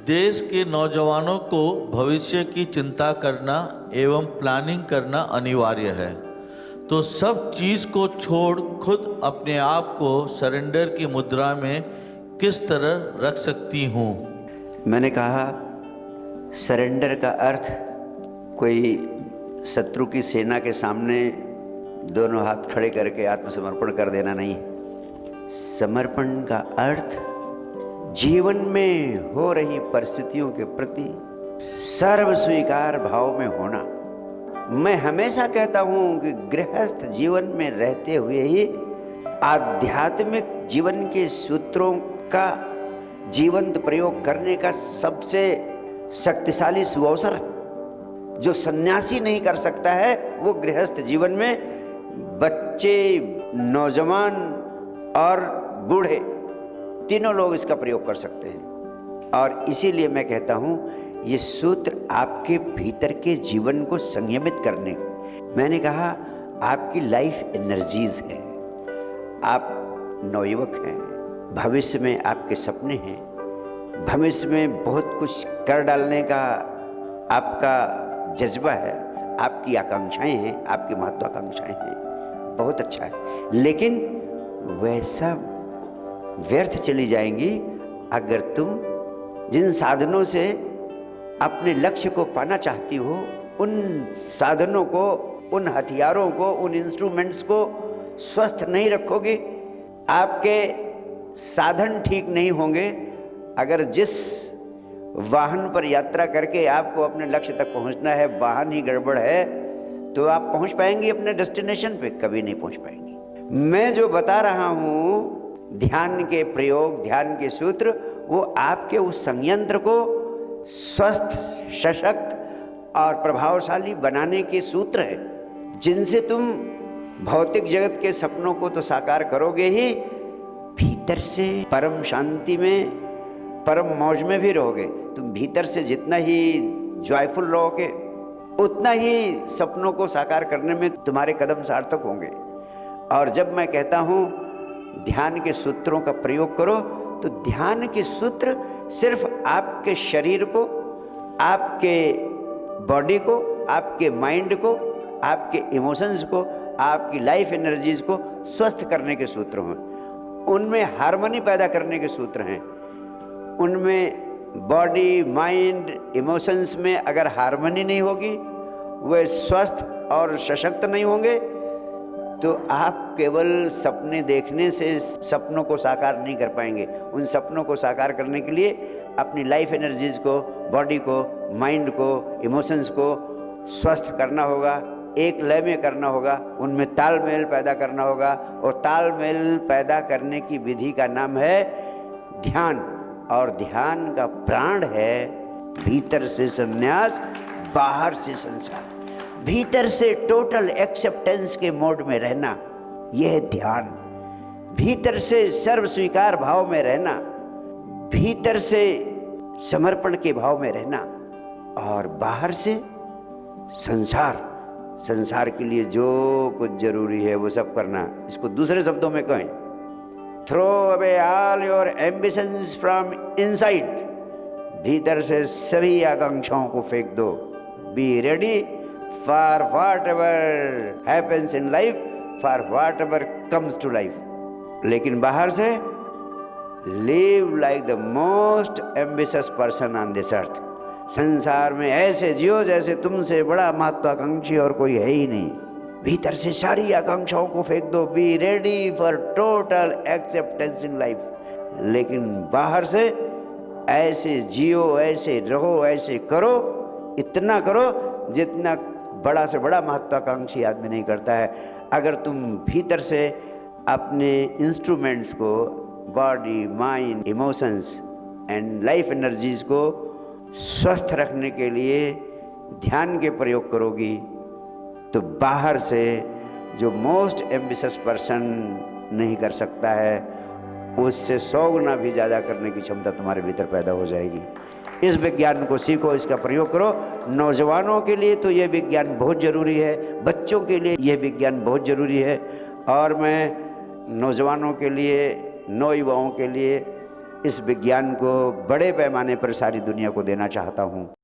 देश के नौजवानों को भविष्य की चिंता करना एवं प्लानिंग करना अनिवार्य है। तो सब चीज़ को छोड़ खुद अपने आप को सरेंडर की मुद्रा में किस तरह रख सकती हूँ? मैंने कहा सरेंडर का अर्थ कोई शत्रु की सेना के सामने दोनों हाथ खड़े करके आत्मसमर्पण कर देना नहीं है। समर्पण का अर्थ जीवन में हो रही परिस्थितियों के प्रति सर्व स्वीकार भाव में होना। मैं हमेशा कहता हूं कि गृहस्थ जीवन में रहते हुए ही आध्यात्मिक जीवन के सूत्रों का जीवंत प्रयोग करने का सबसे शक्तिशाली सुअवसर जो सन्यासी नहीं कर सकता है, वो गृहस्थ जीवन में बच्चे, नौजवान और बूढ़े तीनों लोग इसका प्रयोग कर सकते हैं। और इसीलिए मैं कहता हूँ ये सूत्र आपके भीतर के जीवन को संयमित करने, मैंने कहा आपकी लाइफ एनर्जीज है, आप नवयुवक हैं, भविष्य में आपके सपने हैं, भविष्य में बहुत कुछ कर डालने का आपका जज्बा है, आपकी आकांक्षाएं हैं, आपकी महत्वाकांक्षाएं हैं, बहुत अच्छा है। लेकिन वह सब व्यर्थ चली जाएंगी अगर तुम जिन साधनों से अपने लक्ष्य को पाना चाहती हो, उन साधनों को, उन हथियारों को, उन इंस्ट्रूमेंट्स को स्वस्थ नहीं रखोगे। आपके साधन ठीक नहीं होंगे। अगर जिस वाहन पर यात्रा करके आपको अपने लक्ष्य तक पहुंचना है, वाहन ही गड़बड़ है, तो आप पहुंच पाएंगे अपने डेस्टिनेशन पे? कभी नहीं पहुंच पाएंगे। मैं जो बता रहा हूं ध्यान के प्रयोग, ध्यान के सूत्र, वो आपके उस संयंत्र को स्वस्थ, सशक्त और प्रभावशाली बनाने के सूत्र हैं, जिनसे तुम भौतिक जगत के सपनों को तो साकार करोगे ही, भीतर से परम शांति में, परम मौज में भी रहोगे। तुम भीतर से जितना ही जॉयफुल रहोगे, उतना ही सपनों को साकार करने में तुम्हारे कदम सार्थक होंगे। और जब मैं कहता हूँ ध्यान के सूत्रों का प्रयोग करो, तो ध्यान के सूत्र सिर्फ आपके शरीर को, आपके बॉडी को, आपके माइंड को, आपके इमोशंस को, आपकी लाइफ एनर्जीज को स्वस्थ करने के सूत्र हैं। उनमें हार्मनी पैदा करने के सूत्र हैं। उनमें बॉडी, माइंड, इमोशंस में अगर हार्मनी नहीं होगी, वे स्वस्थ और सशक्त नहीं होंगे, तो आप केवल सपने देखने से सपनों को साकार नहीं कर पाएंगे। उन सपनों को साकार करने के लिए अपनी लाइफ एनर्जीज को, बॉडी को, माइंड को, इमोशंस को स्वस्थ करना होगा, एक लय में करना होगा, उनमें तालमेल पैदा करना होगा। और तालमेल पैदा करने की विधि का नाम है ध्यान। और ध्यान का प्राण है भीतर से संन्यास, बाहर से संसार। भीतर से टोटल एक्सेप्टेंस के मोड में रहना, यह है ध्यान। भीतर से सर्व स्वीकार भाव में रहना, भीतर से समर्पण के भाव में रहना, और बाहर से संसार, संसार के लिए जो कुछ जरूरी है वो सब करना। इसको दूसरे शब्दों में कहें, throw away all your ambitions from inside. भीतर से सभी आकांक्षाओं को फेंक दो। Be ready for whatever happens in life, for whatever comes to life. लेकिन बाहर से live like the most ambitious person on this earth. संसार में ऐसे जियो जैसे तुमसे बड़ा महत्वाकांक्षी और कोई है ही नहीं। भीतर से सारी आकांक्षाओं को फेंक दो। Be ready for total acceptance in life. लेकिन बाहर से ऐसे जियो, ऐसे रहो, ऐसे करो, इतना करो जितना बड़ा से बड़ा महत्वाकांक्षी आदमी नहीं करता है। अगर तुम भीतर से अपने इंस्ट्रूमेंट्स को, body, mind, emotions and life energies को स्वस्थ रखने के लिए ध्यान के प्रयोग करोगी, तो बाहर से जो मोस्ट एम्बिशियस पर्सन नहीं कर सकता है, उससे 100 गुना भी ज़्यादा करने की क्षमता तुम्हारे भीतर पैदा हो जाएगी। इस विज्ञान को सीखो, इसका प्रयोग करो। नौजवानों के लिए तो ये विज्ञान बहुत ज़रूरी है, बच्चों के लिए यह विज्ञान बहुत ज़रूरी है। और मैं नौजवानों के लिए, नौयुवाओं के लिए इस विज्ञान को बड़े पैमाने पर सारी दुनिया को देना चाहता हूँ।